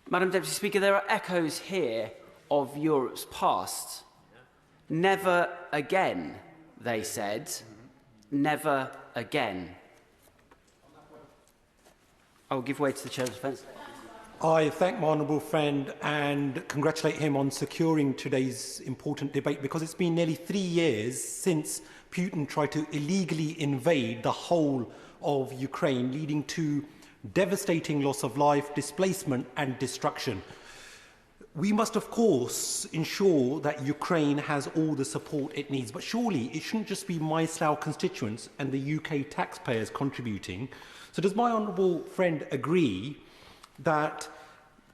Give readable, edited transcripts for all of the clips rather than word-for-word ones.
Madam Deputy Speaker, there are echoes here of Europe's past. Never again, they said. Never again. I will give way to the Chair of Defence. I thank my honourable friend and congratulate him on securing today's important debate, because it's been nearly 3 years since Putin tried to illegally invade the whole of Ukraine, leading to devastating loss of life, displacement and destruction. We must, of course, ensure that Ukraine has all the support it needs, but surely it shouldn't just be my Slough constituents and the UK taxpayers contributing. So does my honourable friend agree that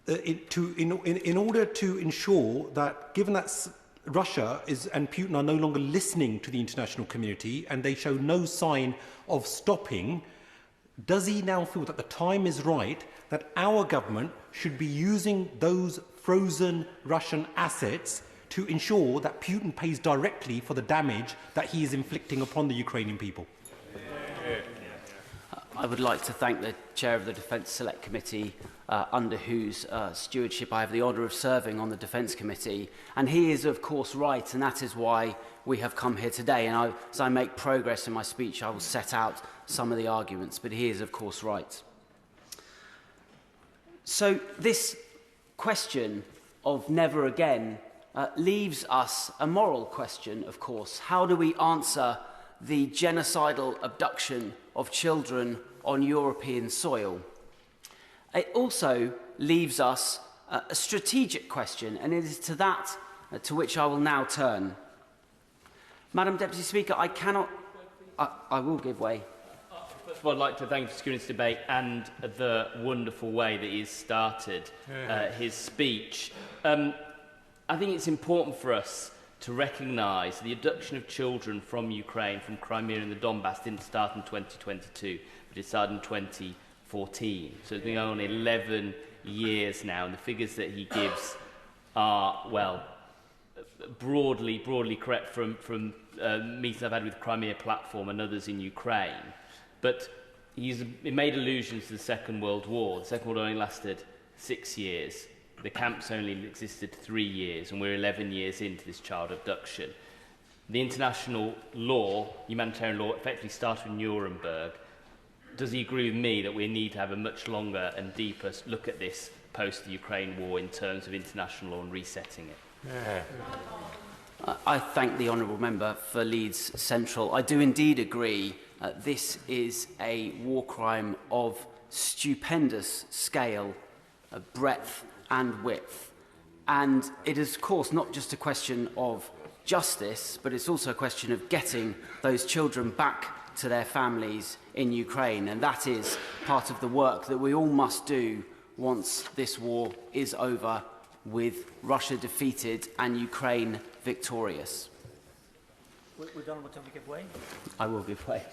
in order to ensure that, given that Russia and Putin are no longer listening to the international community and they show no sign of stopping, does he now feel that the time is right that our government should be using those frozen Russian assets to ensure that Putin pays directly for the damage that he is inflicting upon the Ukrainian people? I would like to thank the Chair of the Defence Select Committee, under whose stewardship I have the honour of serving on the Defence Committee. And he is, of course, right, and that is why we have come here today. And as I make progress in my speech, I will set out some of the arguments, but he is, of course, right. So this question of never again leaves us a moral question, of course. How do we answer the genocidal abduction of children on European soil? It also leaves us a strategic question, and it is to that to which I will now turn. Madam Deputy Speaker, I will give way. First of all, I'd like to thank you for securing this debate and the wonderful way that he's started his speech. I think it's important for us to recognise the abduction of children from Ukraine, from Crimea and the Donbass, didn't start in 2022, but it started in 2014. So it's been on 11 years now, and the figures that he gives are, well, broadly correct from meetings I've had with Crimea Platform and others in Ukraine. But he made allusions to the Second World War. The Second World War only lasted 6 years. The camps only existed 3 years, and we're 11 years into this child abduction. The international law, humanitarian law, effectively started in Nuremberg. Does he agree with me that we need to have a much longer and deeper look at this post the Ukraine war in terms of international law and resetting it? I thank the honourable member for Leeds Central. I do indeed agree this is a war crime of stupendous scale, breadth and width. And it is, of course, not just a question of justice, but it's also a question of getting those children back to their families in Ukraine. And that is part of the work that we all must do once this war is over, with Russia defeated and Ukraine victorious. Would Honourable Gentleman give way? I will give way.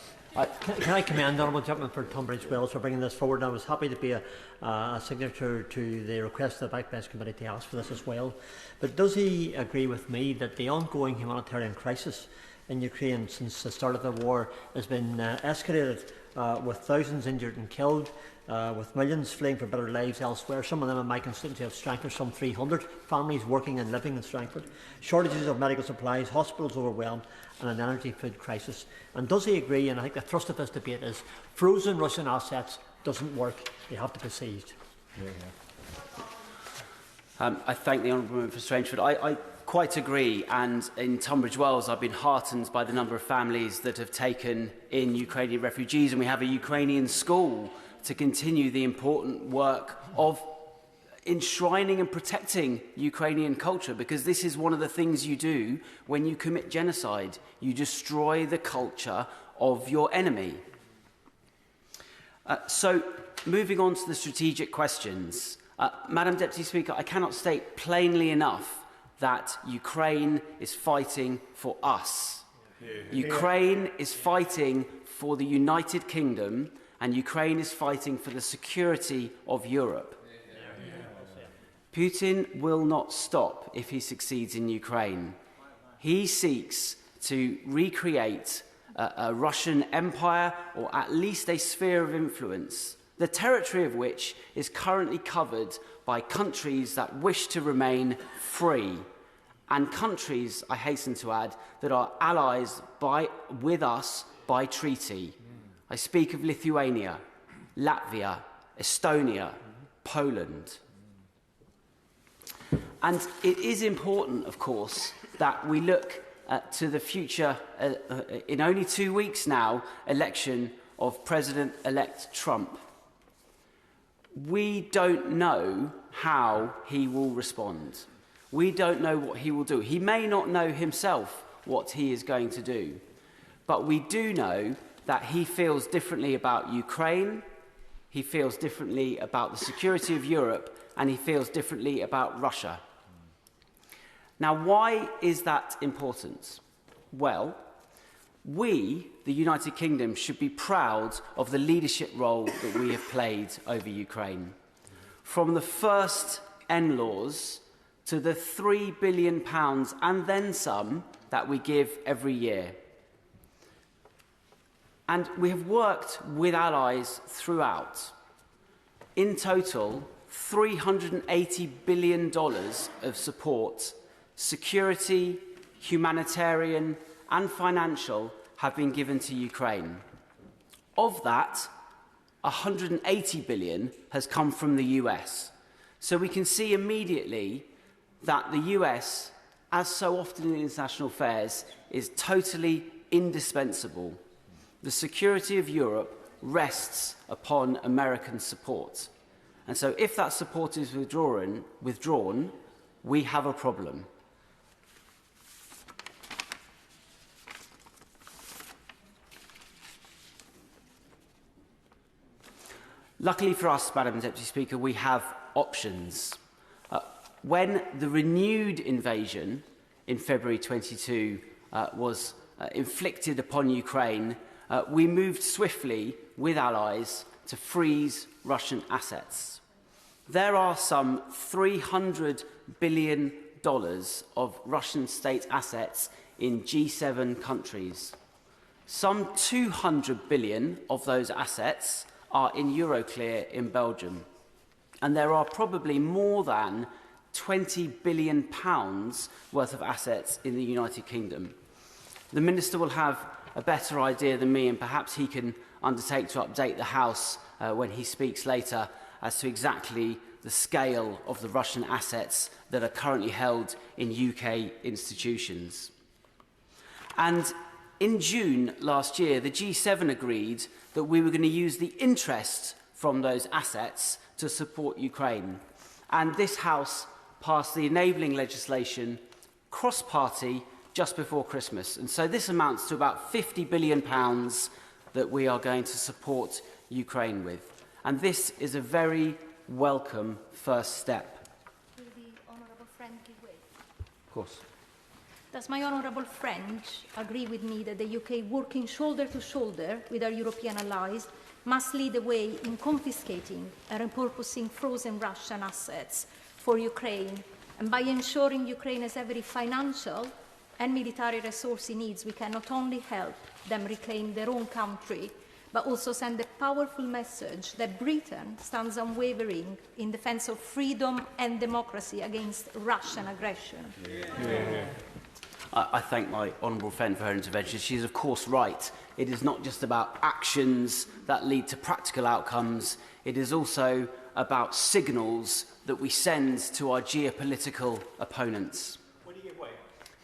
Can I commend the Honourable Gentleman for Tunbridge Wells for bringing this forward? I was happy to be a signature to the request of the Backbench Committee to ask for this as well. But does he agree with me that the ongoing humanitarian crisis in Ukraine since the start of the war has been escalated, with thousands injured and killed, with millions fleeing for better lives elsewhere? Some of them in my constituency of Strangford, some 300 families working and living in Strangford. Shortages of medical supplies, hospitals overwhelmed, and an energy food crisis. And does he agree, and I think the thrust of this debate is, frozen Russian assets doesn't work, they have to be seized? I thank the honourable member for Strangford. I quite agree, and in Tunbridge Wells I've been heartened by the number of families that have taken in Ukrainian refugees, and we have a Ukrainian school to continue the important work of enshrining and protecting Ukrainian culture, because this is one of the things you do when you commit genocide. You destroy the culture of your enemy. So, moving on to the strategic questions. Madam Deputy Speaker, I cannot state plainly enough that Ukraine is fighting for us. Ukraine is fighting for the United Kingdom, and Ukraine is fighting for the security of Europe. Putin will not stop if he succeeds in Ukraine. He seeks to recreate a Russian empire, or at least a sphere of influence the territory of which is currently covered by countries that wish to remain free, and countries, I hasten to add, that are allies with us by treaty. I speak of Lithuania, Latvia, Estonia, Poland. And it is important, of course, that we look to the future, in only 2 weeks now, election of President-elect Trump. We don't know how he will respond. We don't know what he will do. He may not know himself what he is going to do. But we do know that he feels differently about Ukraine, he feels differently about the security of Europe, and he feels differently about Russia. Now, why is that important? Well, we, the United Kingdom, should be proud of the leadership role that we have played over Ukraine. From the first NLAWs to the £3 billion and then some that we give every year. And we have worked with allies throughout. In total, $380 billion of support, security, humanitarian and financial, have been given to Ukraine. Of that, $180 billion has come from the US. So we can see immediately that the US, as so often in international affairs, is totally indispensable. The security of Europe rests upon American support. And so if that support is withdrawn, we have a problem. Luckily for us, Madam Deputy Speaker, we have options. When the renewed invasion in February 22 was inflicted upon Ukraine, we moved swiftly with allies to freeze Russian assets. There are some $300 billion of Russian state assets in G7 countries. Some $200 billion of those assets are in Euroclear in Belgium. And there are probably more than £20 billion worth of assets in the United Kingdom. The Minister will have a better idea than me, and perhaps he can undertake to update the House when he speaks later as to exactly the scale of the Russian assets that are currently held in UK institutions. And in June last year, the G7 agreed that we were going to use the interest from those assets to support Ukraine. And this House passed the enabling legislation cross-party just before Christmas. And so this amounts to about £50 billion that we are going to support Ukraine with. And this is a very welcome first step. Will the honourable friend give way? Of course. Does my honourable friend agree with me that the UK, working shoulder to shoulder with our European allies, must lead the way in confiscating and repurposing frozen Russian assets for Ukraine, and by ensuring Ukraine has every financial and military resource it needs, we can not only help them reclaim their own country, but also send a powerful message that Britain stands unwavering in defence of freedom and democracy against Russian aggression. Yeah. I thank my honourable friend for her intervention. She is, of course, right. It is not just about actions that lead to practical outcomes. It is also about signals that we send to our geopolitical opponents. Will you give way?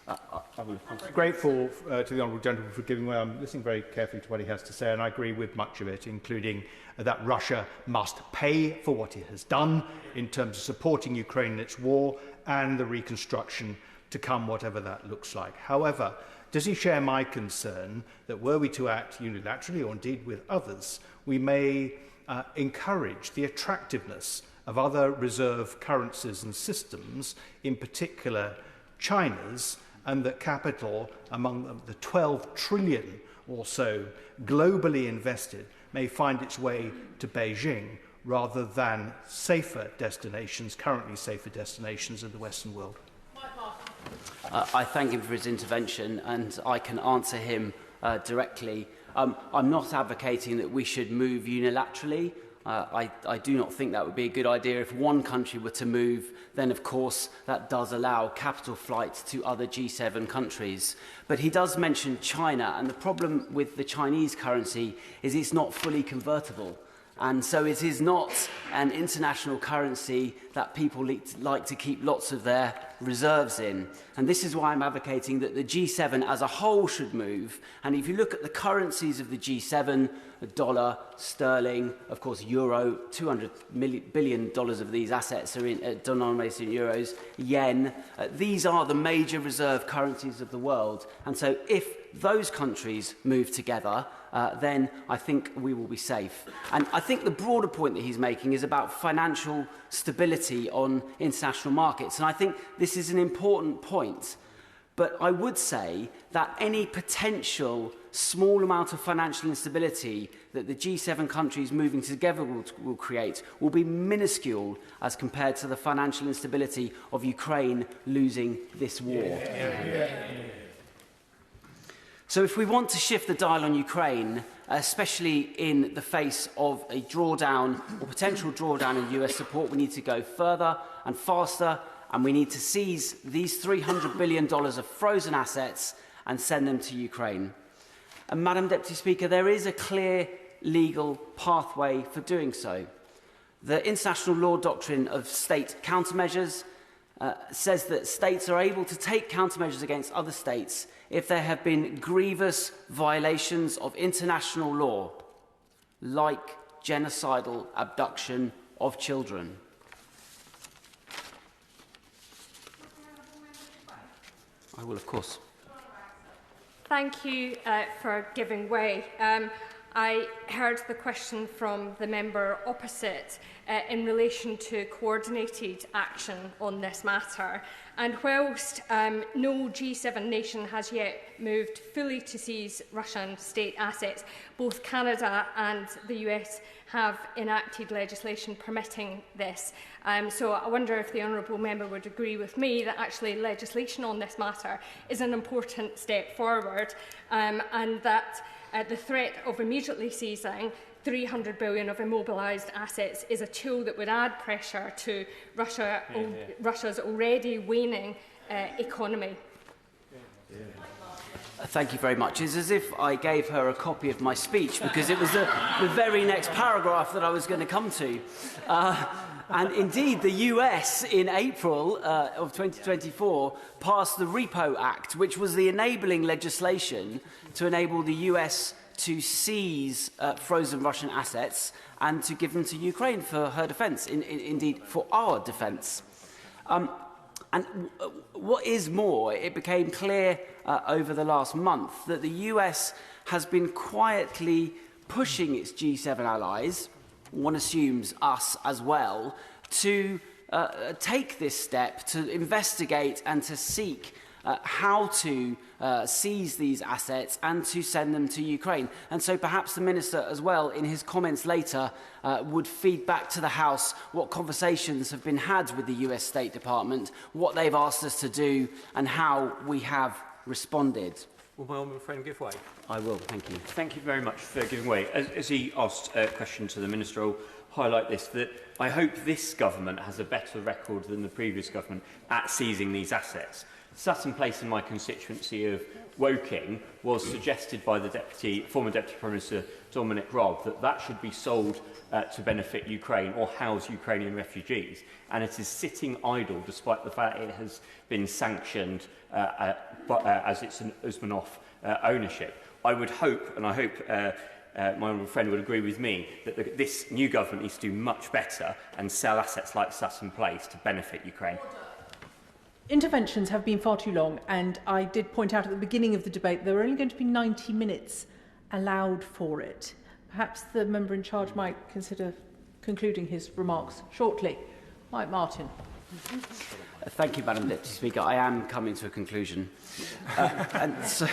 I'm grateful to the honourable gentleman for giving way. I'm listening very carefully to what he has to say, and I agree with much of it, including that Russia must pay for what it has done in terms of supporting Ukraine in its war and the reconstruction to come, whatever that looks like. However, does he share my concern that were we to act unilaterally, or indeed with others, we may encourage the attractiveness of other reserve currencies and systems, in particular China's, and that capital, among them, the 12 trillion or so globally invested, may find its way to Beijing rather than safer destinations, currently safer destinations in the Western world? I thank him for his intervention, and I can answer him directly. I'm not advocating that we should move unilaterally. I do not think that would be a good idea. If one country were to move, then of course that does allow capital flight to other G7 countries. But he does mention China, and the problem with the Chinese currency is it's not fully convertible. And so it is not an international currency that people like to keep lots of their reserves in. And this is why I'm advocating that the G7 as a whole should move. And if you look at the currencies of the G7, the dollar, sterling, of course, euro, $200 billion of these assets are denominated in euros, yen. These are the major reserve currencies of the world. And so if those countries move together, then I think we will be safe. And I think the broader point that he's making is about financial stability on international markets. And I think this is an important point. But I would say that any potential small amount of financial instability that the G7 countries moving together will create will be minuscule as compared to the financial instability of Ukraine losing this war. So if we want to shift the dial on Ukraine, especially in the face of a drawdown or potential drawdown in US support, we need to go further and faster, and we need to seize these $300 billion of frozen assets and send them to Ukraine. And Madam Deputy Speaker, there is a clear legal pathway for doing so. The international law doctrine of state countermeasures says that states are able to take countermeasures against other states if there have been grievous violations of international law, like genocidal abduction of children. I will, of course. Thank you for giving way. I heard the question from the member opposite in relation to coordinated action on this matter. And whilst no G7 nation has yet moved fully to seize Russian state assets, both Canada and the US have enacted legislation permitting this. So I wonder if the honourable member would agree with me that actually legislation on this matter is an important step forward, and that the threat of immediately seizing $300 billion of immobilised assets is a tool that would add pressure to Russia's already waning economy. Thank you very much. It's as if I gave her a copy of my speech, because it was the very next paragraph that I was going to come to. And indeed, the US in April of 2024 passed the Repo Act, which was the enabling legislation to enable the US to seize frozen Russian assets and to give them to Ukraine for her defence, indeed for our defence. And what is more, it became clear over the last month that the US has been quietly pushing its G7 allies, one assumes us as well, to take this step to investigate and to seek how to seize these assets and to send them to Ukraine. And so perhaps the Minister as well, in his comments later, would feed back to the House what conversations have been had with the US State Department, what they've asked us to do, and how we have responded. Will my honourable friend give way? I will, thank you. Thank you very much for giving way. As he asked a question to the Minister, I'll highlight this, that I hope this government has a better record than the previous government at seizing these assets. Sutton Place in my constituency of Woking was suggested by the former Deputy Prime Minister Dominic Raab that should be sold to benefit Ukraine or house Ukrainian refugees, and it is sitting idle despite the fact it has been sanctioned as it's an Usmanov ownership. I would hope, and I hope my honourable friend would agree with me, that this new government needs to do much better and sell assets like Sutton Place to benefit Ukraine. Interventions have been far too long, and I did point out at the beginning of the debate there are only going to be 90 minutes allowed for it. Perhaps the member in charge might consider concluding his remarks shortly. Mike Martin. Thank you, Madam Deputy Speaker. I am coming to a conclusion. And so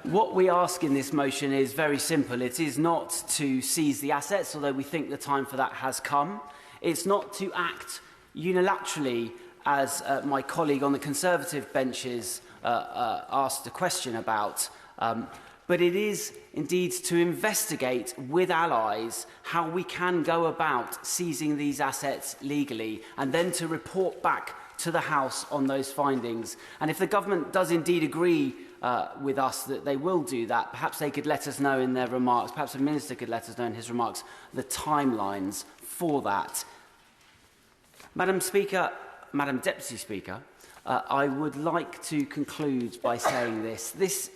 what we ask in this motion is very simple. It is not to seize the assets, although we think the time for that has come. It's not to act unilaterally, as my colleague on the Conservative benches asked a question about, but it is indeed to investigate with allies how we can go about seizing these assets legally, and then to report back to the House on those findings. And if the government does indeed agree with us that they will do that, perhaps they could let us know in their remarks, perhaps the Minister could let us know in his remarks, the timelines for that. Madam Deputy Speaker, I would like to conclude by saying this. This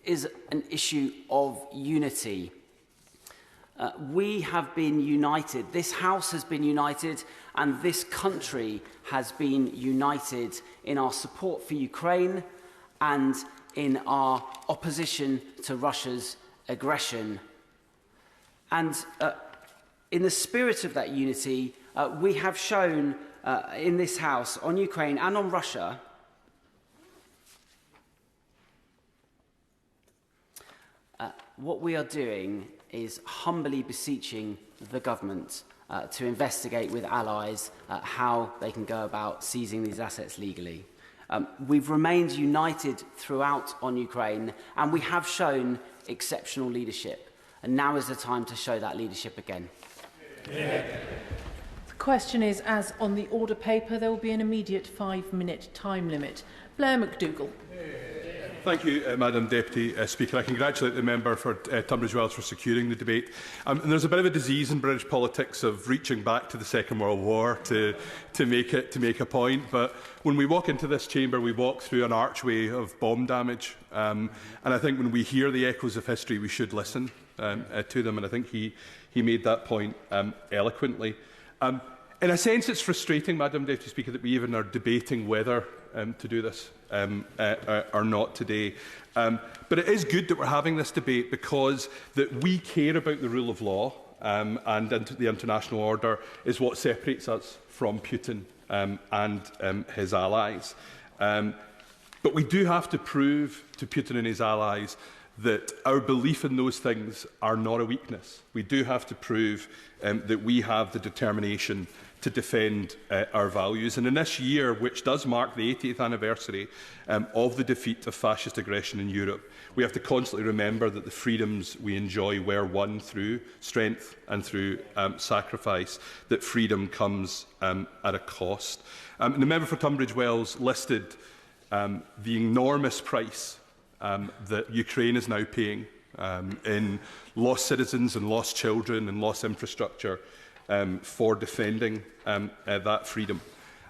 is an issue of unity. We have been united. This House has been united, and this country has been united in our support for Ukraine and in our opposition to Russia's aggression. And in the spirit of that unity, we have shown in this House on Ukraine and on Russia what we are doing is humbly beseeching the government to investigate with allies how they can go about seizing these assets legally. We've remained united throughout on Ukraine, and we have shown exceptional leadership. And now is the time to show that leadership again. The question is, as on the order paper, there will be an immediate 5-minute time limit. Blair McDougall. Thank you, Madam Deputy Speaker. I congratulate the member for Tunbridge Wells for securing the debate. And there's a bit of a disease in British politics of reaching back to the Second World War to make a point. But when we walk into this chamber, we walk through an archway of bomb damage. And I think when we hear the echoes of history, we should listen to them. And I think he made that point eloquently. In a sense, it's frustrating, Madam Deputy Speaker, that we even are debating whether to do this or not today. But it is good that we're having this debate because that we care about the rule of law and the international order is what separates us from Putin and his allies. But we do have to prove to Putin and his allies that our belief in those things are not a weakness. We do have to prove that we have the determination to defend our values. And in this year, which does mark the 80th anniversary of the defeat of fascist aggression in Europe, we have to constantly remember that the freedoms we enjoy were won through strength and through sacrifice, that freedom comes at a cost. And the member for Tunbridge Wells listed the enormous price that Ukraine is now paying in lost citizens and lost children and lost infrastructure for defending that freedom.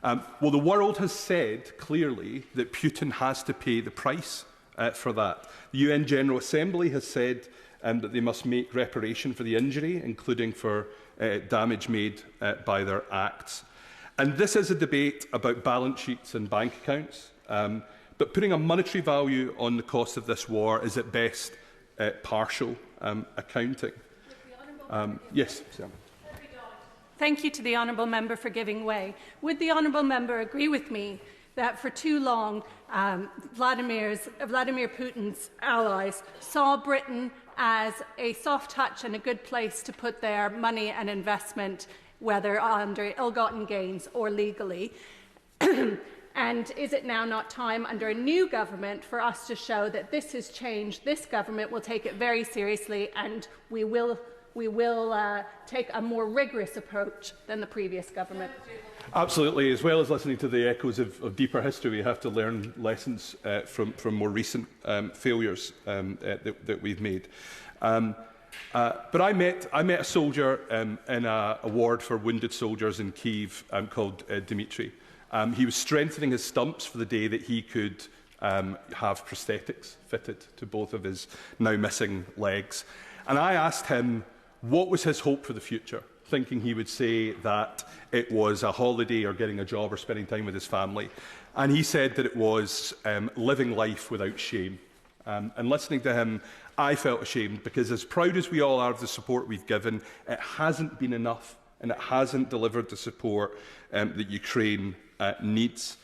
Well, the world has said clearly that Putin has to pay the price for that. The UN General Assembly has said that they must make reparation for the injury, including for damage made by their acts. And this is a debate about balance sheets and bank accounts. But putting a monetary value on the cost of this war is at best partial accounting. Yes, Sarah. Thank you to the Honourable Member for giving way. Would the Honourable Member agree with me that for too long Vladimir Putin's allies saw Britain as a soft touch and a good place to put their money and investment, whether under ill-gotten gains or legally? And is it now not time under a new government for us to show that this has changed? This government will take it very seriously, and we will take a more rigorous approach than the previous government. Absolutely. As well as listening to the echoes of deeper history, we have to learn lessons from more recent failures that we've made. But I met a soldier in an award for wounded soldiers in Kyiv called Dmitry. He was strengthening his stumps for the day that he could have prosthetics fitted to both of his now missing legs. And I asked him what was his hope for the future, thinking he would say that it was a holiday or getting a job or spending time with his family. And he said that it was living life without shame. And listening to him, I felt ashamed because as proud as we all are of the support we've given, it hasn't been enough and it hasn't delivered the support that Ukraine needs.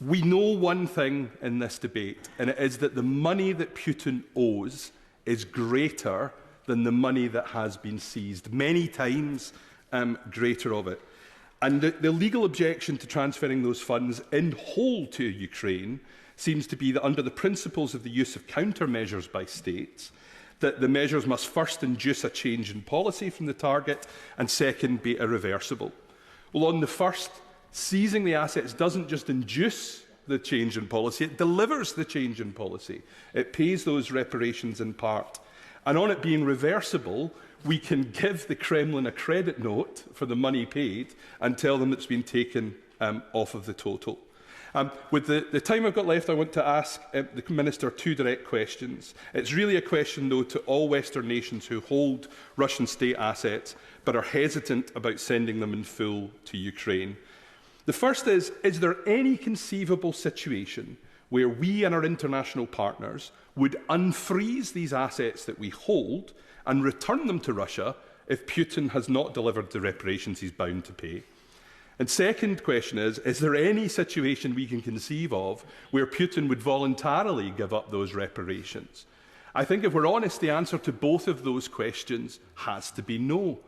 We know one thing in this debate, and it is that the money that Putin owes is greater than the money that has been seized, many times greater of it. And the legal objection to transferring those funds in whole to Ukraine seems to be that under the principles of the use of countermeasures by states, that the measures must first induce a change in policy from the target and second be irreversible. Well, on the first, seizing the assets doesn't just induce the change in policy, it delivers the change in policy. It pays those reparations in part. And on it being reversible, we can give the Kremlin a credit note for the money paid and tell them it's been taken off of the total. With the time I've got left, I want to ask the Minister 2 direct questions. It's really a question, though, to all Western nations who hold Russian state assets but are hesitant about sending them in full to Ukraine. The first is there any conceivable situation where we and our international partners would unfreeze these assets that we hold and return them to Russia if Putin has not delivered the reparations he's bound to pay? And second question is there any situation we can conceive of where Putin would voluntarily give up those reparations? I think if we're honest, the answer to both of those questions has to be no.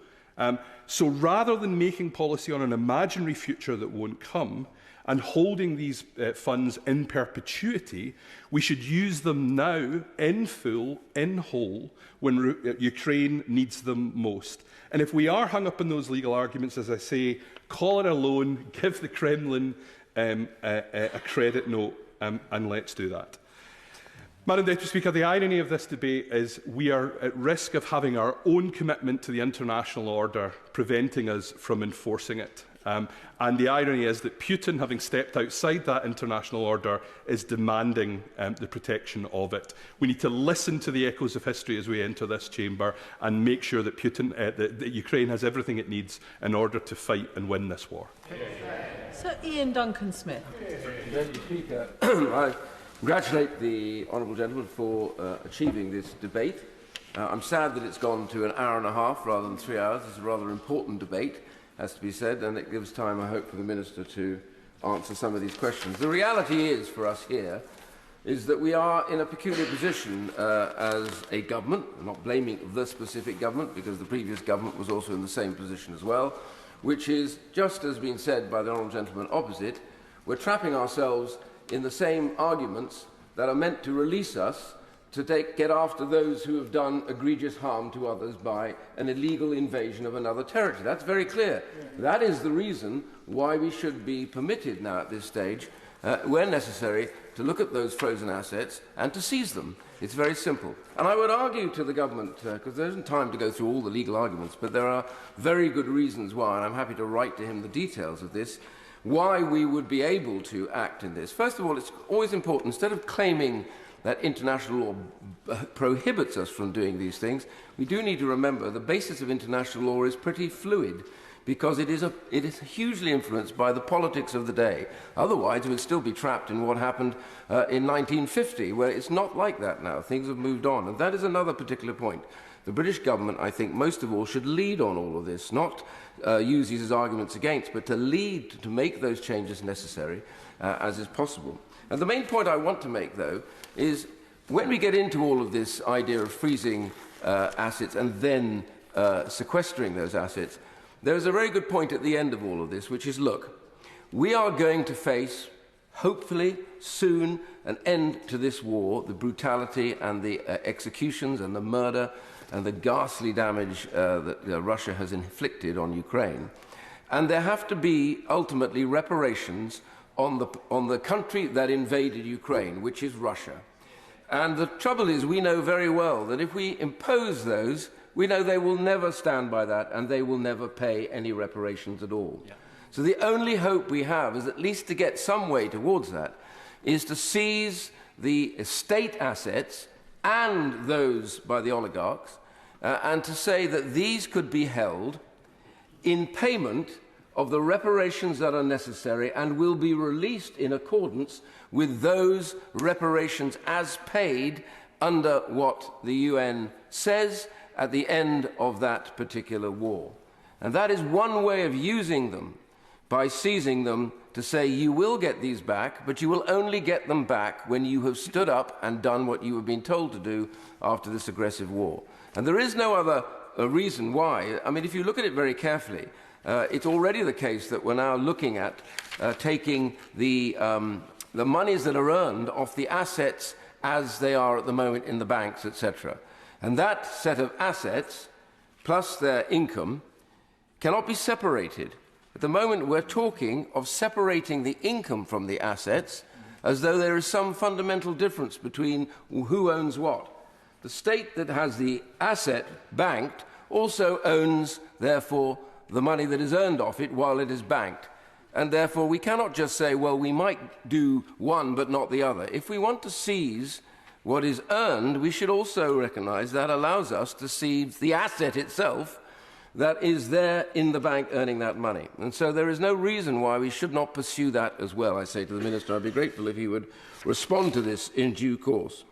So rather than making policy on an imaginary future that won't come and holding these funds in perpetuity, we should use them now in full, in whole, when Ukraine needs them most. And if we are hung up on those legal arguments, as I say, call it a loan, give the Kremlin a credit note, and let's do that. Madam Deputy Speaker, the irony of this debate is we are at risk of having our own commitment to the international order preventing us from enforcing it. And the irony is that Putin, having stepped outside that international order, is demanding the protection of it. We need to listen to the echoes of history as we enter this chamber and make sure that that Ukraine has everything it needs in order to fight and win this war. Sir Ian Duncan-Smith. Thank you, Speaker. I congratulate the honourable gentleman for achieving this debate. I'm sad that it's gone to an hour and a half rather than 3 hours. It's a rather important debate, has to be said, and it gives time, I hope, for the Minister to answer some of these questions. The reality is, for us here, is that we are in a peculiar position as a government. I'm not blaming the specific government, because the previous government was also in the same position as well, which is, just as been said by the honourable gentleman opposite, we're trapping ourselves in the same arguments that are meant to release us to get after those who have done egregious harm to others by an illegal invasion of another territory. That's very clear. That is the reason why we should be permitted now at this stage, where necessary, to look at those frozen assets and to seize them. It's very simple. And I would argue to the government, because there isn't time to go through all the legal arguments, but there are very good reasons why, and I'm happy to write to him the details of this, why we would be able to act in this. First of all, it's always important, instead of claiming that international law prohibits us from doing these things, we do need to remember the basis of international law is pretty fluid, because it is hugely influenced by the politics of the day. Otherwise, we would still be trapped in what happened in 1950, where it's not like that now. Things have moved on. And that is another particular point. The British government, I think, most of all, should lead on all of this, not use these as arguments against, but to lead to make those changes necessary as is possible. And the main point I want to make, though, is when we get into all of this idea of freezing assets and then sequestering those assets, there is a very good point at the end of all of this, which is, look, we are going to face, hopefully soon, an end to this war, the brutality and the executions and the murder and the ghastly damage that Russia has inflicted on Ukraine. And there have to be, ultimately, reparations on the country that invaded Ukraine, which is Russia. And the trouble is, we know very well that if we impose those, we know they will never stand by that and they will never pay any reparations at all. Yeah. So the only hope we have is at least to get some way towards that, is to seize the state assets and those by the oligarchs, and to say that these could be held in payment of the reparations that are necessary and will be released in accordance with those reparations as paid under what the UN says at the end of that particular war. And that is one way of using them, by seizing them, to say you will get these back, but you will only get them back when you have stood up and done what you have been told to do after this aggressive war. And there is no other reason why. I mean, if you look at it very carefully, it's already the case that we're now looking at taking the the monies that are earned off the assets as they are at the moment in the banks, etc. And that set of assets, plus their income, cannot be separated. At the moment, we're talking of separating the income from the assets as though there is some fundamental difference between who owns what. The state that has the asset banked also owns, therefore, the money that is earned off it while it is banked. And therefore, we cannot just say, well, we might do one but not the other. If we want to seize what is earned, we should also recognise that allows us to seize the asset itself that is there in the bank earning that money. And so there is no reason why we should not pursue that as well. I say to the Minister, I'd be grateful if he would respond to this in due course.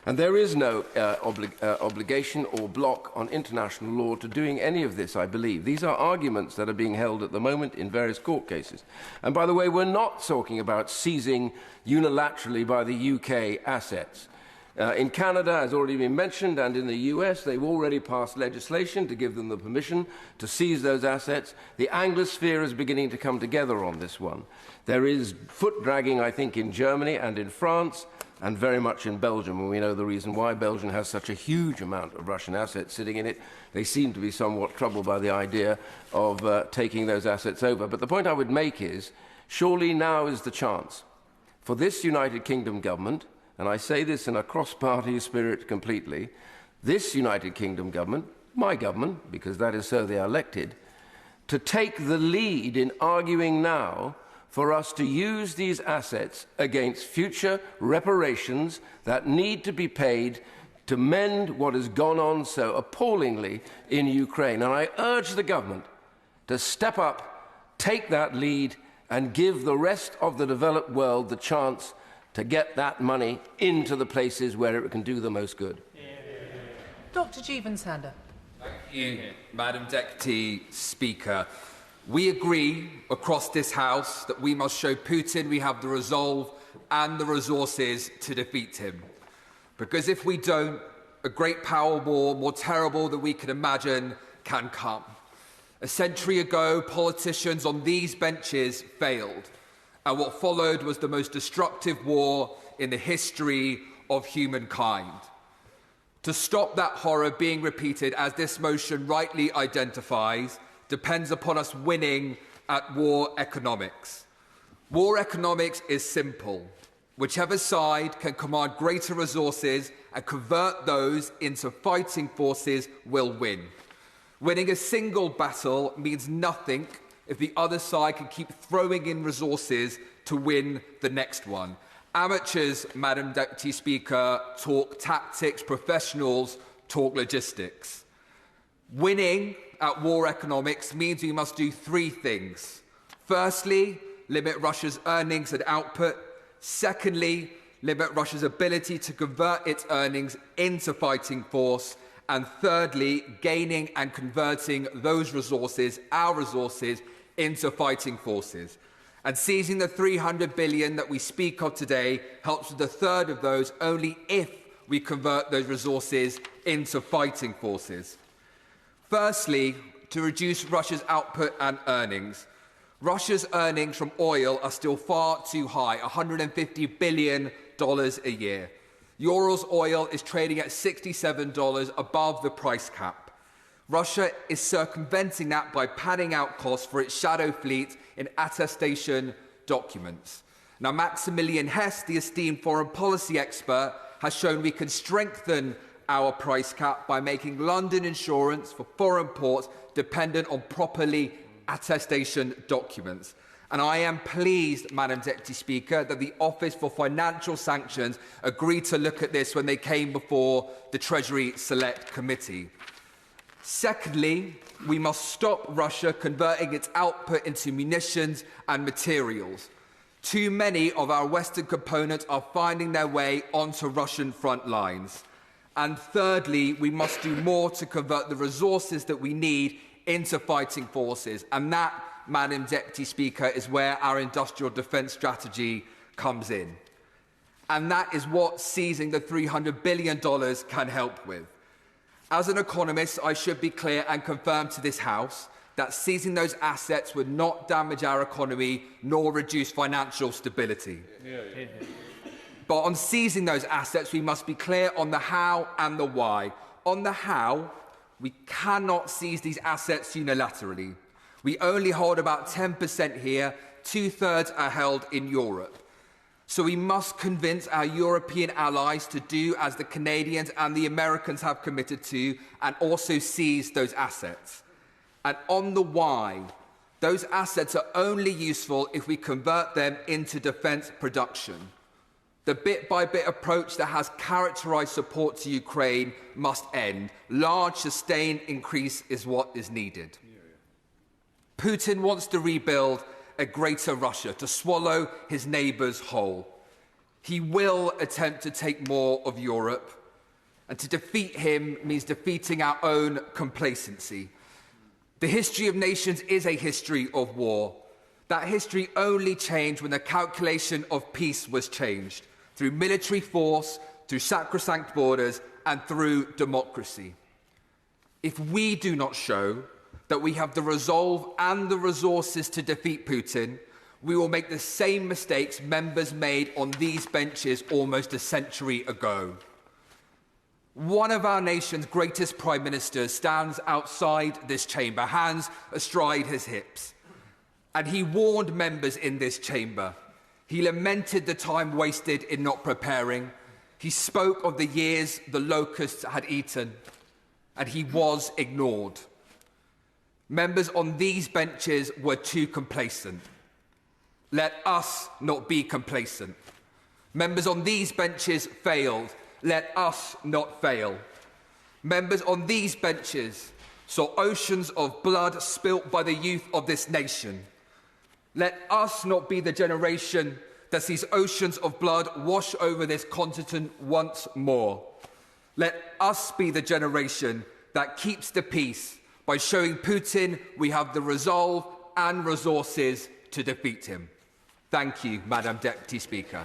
And there is no obligation or block on international law to doing any of this, I believe. These are arguments that are being held at the moment in various court cases. And by the way, we're not talking about seizing unilaterally by the UK assets. In Canada, as already been mentioned, and in the US, they've already passed legislation to give them the permission to seize those assets. The Anglosphere is beginning to come together on this one. There is foot-dragging, I think, in Germany and in France, and very much in Belgium, and we know the reason why. Belgium has such a huge amount of Russian assets sitting in it. They seem to be somewhat troubled by the idea of taking those assets over. But the point I would make is, surely now is the chance for this United Kingdom government, and I say this in a cross-party spirit completely, this United Kingdom government, my government, because that is so they are elected, to take the lead in arguing now for us to use these assets against future reparations that need to be paid to mend what has gone on so appallingly in Ukraine. And I urge the government to step up, take that lead, and give the rest of the developed world the chance to get that money into the places where it can do the most good. Dr. Jeevan-Sander. Thank you, Madam Deputy Speaker. We agree across this House that we must show Putin we have the resolve and the resources to defeat him. Because if we don't, a great power war, more terrible than we can imagine, can come. A century ago, politicians on these benches failed, and what followed was the most destructive war in the history of humankind. To stop that horror being repeated, as this motion rightly identifies, depends upon us winning at war economics. War economics is simple. Whichever side can command greater resources and convert those into fighting forces will win. Winning a single battle means nothing if the other side can keep throwing in resources to win the next one. Amateurs, Madam Deputy Speaker, talk tactics, professionals talk logistics. Winning at war economics means we must do three things. Firstly, limit Russia's earnings and output. Secondly, limit Russia's ability to convert its earnings into fighting force. And thirdly, gaining and converting those resources, our resources, into fighting forces. And seizing the $300 billion that we speak of today helps with a third of those only if we convert those resources into fighting forces. Firstly, to reduce Russia's output and earnings. Russia's earnings from oil are still far too high, $150 billion a year. Urals oil is trading at $67 above the price cap. Russia is circumventing that by padding out costs for its shadow fleet in attestation documents. Now, Maximilian Hess, the esteemed foreign policy expert, has shown we can strengthen our price cap by making London insurance for foreign ports dependent on properly attestation documents. And I am pleased, Madam Deputy Speaker, that the Office for Financial Sanctions agreed to look at this when they came before the Treasury Select Committee. Secondly, we must stop Russia converting its output into munitions and materials. Too many of our Western components are finding their way onto Russian front lines. And thirdly, we must do more to convert the resources that we need into fighting forces. And that, Madam Deputy Speaker, is where our industrial defence strategy comes in. And that is what seizing the $300 billion can help with. As an economist, I should be clear and confirm to this House that seizing those assets would not damage our economy nor reduce financial stability. But on seizing those assets, we must be clear on the how and the why. On the how, we cannot seize these assets unilaterally. We only hold about 10% here, 2/3 are held in Europe. So we must convince our European allies to do as the Canadians and the Americans have committed to, and also seize those assets. And on the why, those assets are only useful if we convert them into defence production. The bit-by-bit approach that has characterised support to Ukraine must end. Large, sustained increase is what is needed. Putin wants to rebuild a greater Russia, to swallow his neighbours whole. He will attempt to take more of Europe, and to defeat him means defeating our own complacency. The history of nations is a history of war. That history only changed when the calculation of peace was changed, through military force, through sacrosanct borders, and through democracy. If we do not show that we have the resolve and the resources to defeat Putin, we will make the same mistakes members made on these benches almost a century ago. One of our nation's greatest prime ministers stands outside this chamber, hands astride his hips, and he warned members in this chamber. He lamented the time wasted in not preparing. He spoke of the years the locusts had eaten, and he was ignored. Members on these benches were too complacent. Let us not be complacent. Members on these benches failed. Let us not fail. Members on these benches saw oceans of blood spilt by the youth of this nation. Let us not be the generation that sees oceans of blood wash over this continent once more. Let us be the generation that keeps the peace by showing Putin we have the resolve and resources to defeat him. Thank you, Madam Deputy Speaker.